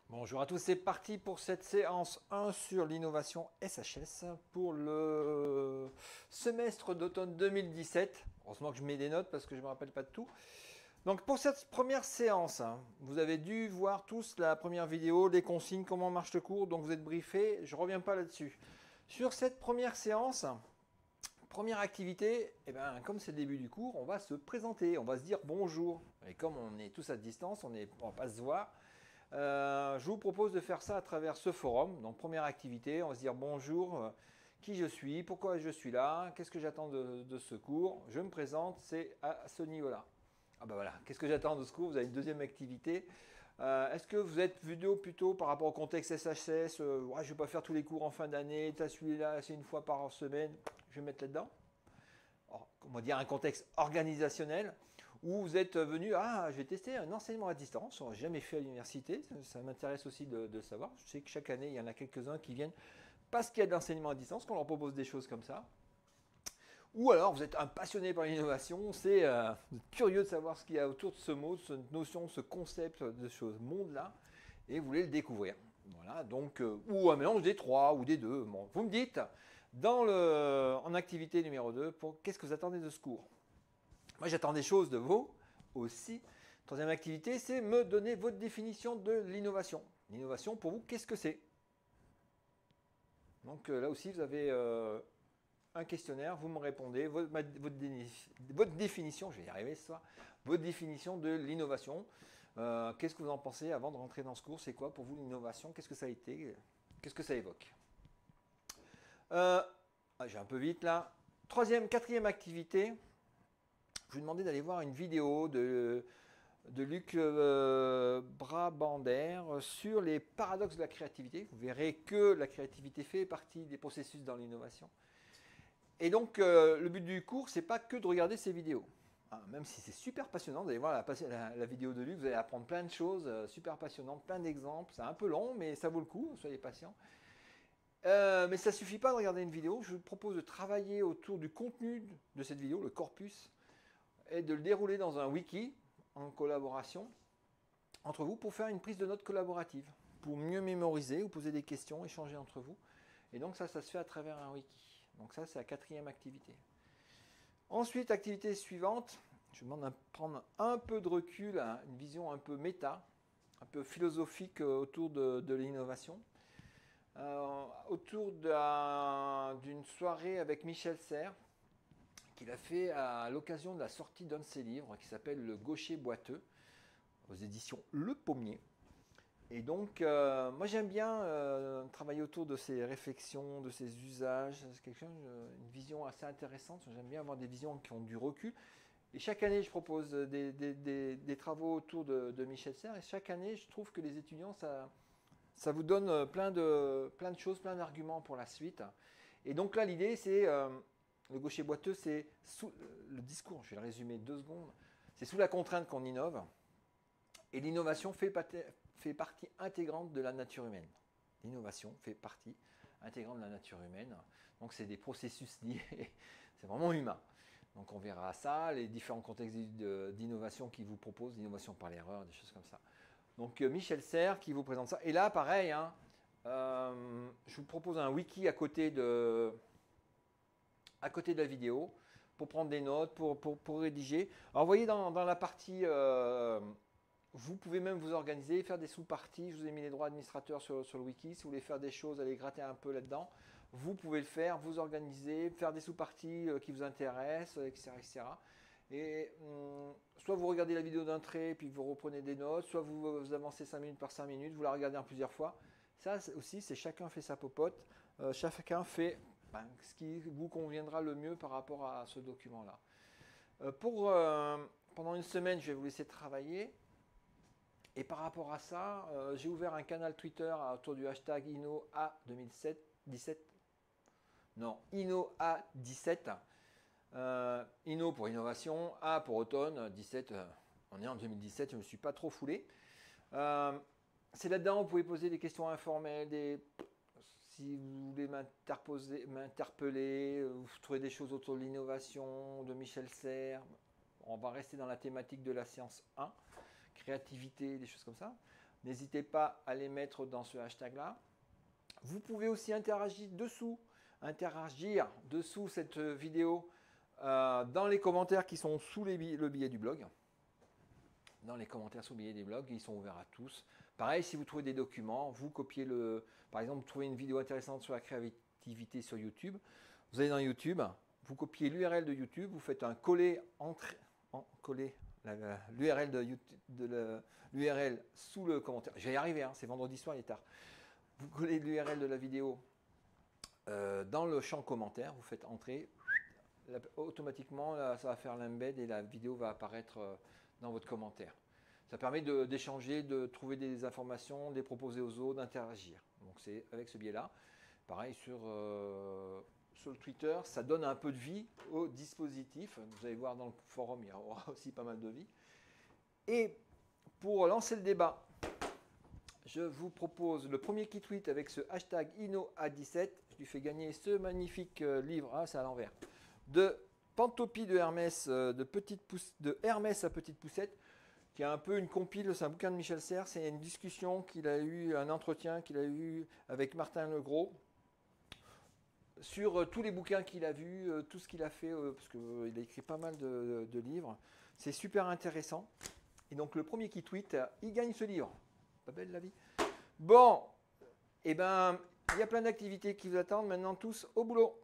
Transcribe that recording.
Bonjour à tous, c'est parti pour cette séance 1 sur l'innovation SHS pour le semestre d'automne 2017. Heureusement que je mets des notes parce que je ne me rappelle pas de tout. Donc pour cette première séance, vous avez dû voir tous la première vidéo, les consignes, comment marche le cours, donc vous êtes briefés, je ne reviens pas là-dessus. Sur cette première séance, première activité, comme c'est le début du cours, on va se présenter, on va se dire bonjour. Et comme on est tous à distance, on ne va pas se voir. Je vous propose de faire ça à travers ce forum. Donc première activité, on va se dire bonjour, qui je suis, pourquoi je suis là, qu'est-ce que j'attends de ce cours. Je me présente, c'est à ce niveau-là. Ah ben voilà, qu'est-ce que j'attends de ce cours. Vous avez une deuxième activité. Est-ce que vous êtes vidéo plutôt par rapport au contexte SHS, ouais, je ne vais pas faire tous les cours en fin d'année, tu as celui-là, c'est une fois par semaine, je vais mettre là-dedans. On va dire un contexte organisationnel où vous êtes venu, je vais tester un enseignement à distance, on n'a jamais fait à l'université, ça m'intéresse aussi de savoir. Je sais que chaque année, il y en a quelques-uns qui viennent parce qu'il y a de l'enseignement à distance, qu'on leur propose des choses comme ça. Ou alors vous êtes un passionné par l'innovation, vous êtes curieux de savoir ce qu'il y a autour de ce mot, de cette notion, ce concept de ce monde-là, et vous voulez le découvrir. Voilà, donc, ou un mélange des trois ou des deux. Bon, vous me dites, en activité numéro 2, qu'est-ce que vous attendez de ce cours? Moi, j'attends des choses de vous aussi. Troisième activité, c'est me donner votre définition de l'innovation. L'innovation, pour vous, qu'est-ce que c'est? Donc là aussi, vous avez un questionnaire, vous me répondez, votre définition, je vais y arriver ce soir, votre définition de l'innovation. Qu'est-ce que vous en pensez avant de rentrer dans ce cours? C'est quoi pour vous l'innovation? Qu'est-ce que ça a été? Qu'est-ce que ça évoque? J'ai un peu vite là. Quatrième activité, je vous demandais d'aller voir une vidéo de Luc Brabander sur les paradoxes de la créativité. Vous verrez que la créativité fait partie des processus dans l'innovation. Et donc, le but du cours, c'est pas que de regarder ces vidéos. Même si c'est super passionnant, vous allez voir la vidéo de Luc, vous allez apprendre plein de choses super passionnantes, plein d'exemples. C'est un peu long, mais ça vaut le coup, soyez patients. Mais ça ne suffit pas de regarder une vidéo. Je vous propose de travailler autour du contenu de cette vidéo, le corpus, et de le dérouler dans un wiki en collaboration entre vous pour faire une prise de notes collaborative, pour mieux mémoriser ou poser des questions, échanger entre vous. Et donc ça se fait à travers un wiki. Donc ça, c'est la quatrième activité. Ensuite, activité suivante, je vous demande de prendre un peu de recul, une vision un peu méta, un peu philosophique autour de l'innovation. Autour d'une soirée avec Michel Serres, qu'il a fait à l'occasion de la sortie d'un de ses livres qui s'appelle Le Gaucher boiteux, aux éditions Le Pommier. Et donc, moi j'aime bien travailler autour de ces réflexions, de ces usages. C'est une vision assez intéressante. J'aime bien avoir des visions qui ont du recul. Et chaque année, je propose des travaux autour de Michel Serres. Et chaque année, je trouve que les étudiants, ça vous donne plein de choses, plein d'arguments pour la suite. Et donc là, l'idée, c'est le gaucher boiteux, c'est le discours. Je vais le résumer 2 secondes. C'est sous la contrainte qu'on innove. Et l'innovation fait partie intégrante de la nature humaine. L'innovation fait partie intégrante de la nature humaine. Donc c'est des processus liés, c'est vraiment humain. Donc on verra ça, les différents contextes d'innovation qu'il vous propose, l'innovation par l'erreur, des choses comme ça. Donc Michel Serres qui vous présente ça. Et là, pareil, je vous propose un wiki à côté de la vidéo pour prendre des notes, pour rédiger. Alors vous voyez dans la partie... vous pouvez même vous organiser, faire des sous-parties. Je vous ai mis les droits administrateurs sur le wiki. Si vous voulez faire des choses, aller gratter un peu là-dedans, vous pouvez le faire, vous organiser, faire des sous-parties qui vous intéressent, etc. etc. Et soit vous regardez la vidéo d'un trait, puis vous reprenez des notes, soit vous avancez 5 minutes par 5 minutes, vous la regardez en plusieurs fois. Ça aussi, c'est chacun fait sa popote, chacun fait ce qui vous conviendra le mieux par rapport à ce document-là. Pendant une semaine, je vais vous laisser travailler. Et par rapport à ça, j'ai ouvert un canal Twitter autour du hashtag InnoA17. Non, InnoA17. Inno pour innovation, A pour automne, 17. On est en 2017, je ne me suis pas trop foulé. C'est là-dedans, vous pouvez poser des questions informelles, si vous voulez m'interpeller, vous trouvez des choses autour de l'innovation, de Michel Serres. On va rester dans la thématique de la séance 1. Créativité, des choses comme ça. N'hésitez pas à les mettre dans ce hashtag-là. Vous pouvez aussi interagir dessous cette vidéo dans les commentaires qui sont sous le billet du blog. Dans les commentaires sous le billet du blog, ils sont ouverts à tous. Pareil, si vous trouvez des documents, vous copiez par exemple, vous trouvez une vidéo intéressante sur la créativité sur YouTube. Vous allez dans YouTube, vous copiez l'URL de YouTube, vous faites un coller l'URL de l'URL sous le commentaire. Je vais y arriver, hein, c'est vendredi soir, il est tard. Vous collez l'URL de la vidéo dans le champ commentaire, vous faites entrer, automatiquement là, ça va faire l'embed et la vidéo va apparaître dans votre commentaire. Ça permet d'échanger, de trouver des informations, de les proposer aux autres, d'interagir. Donc c'est avec ce biais-là. Pareil sur le Twitter, ça donne un peu de vie au dispositif. Vous allez voir dans le forum, il y aura aussi pas mal de vie. Et pour lancer le débat, je vous propose le premier qui tweet avec ce hashtag InnoA17. Je lui fais gagner ce magnifique livre, c'est à l'envers, de Pantopie de Hermès, de Hermès à petite poussette, qui est un peu une compile, c'est un bouquin de Michel Serres, c'est une discussion qu'il a eu, un entretien qu'il a eu avec Martin Legros, sur tous les bouquins qu'il a vus, tout ce qu'il a fait, parce qu'il a écrit pas mal de livres. C'est super intéressant. Et donc le premier qui tweet, il gagne ce livre. Pas belle la vie. Bon, et ben, il y a plein d'activités qui vous attendent. Maintenant tous au boulot.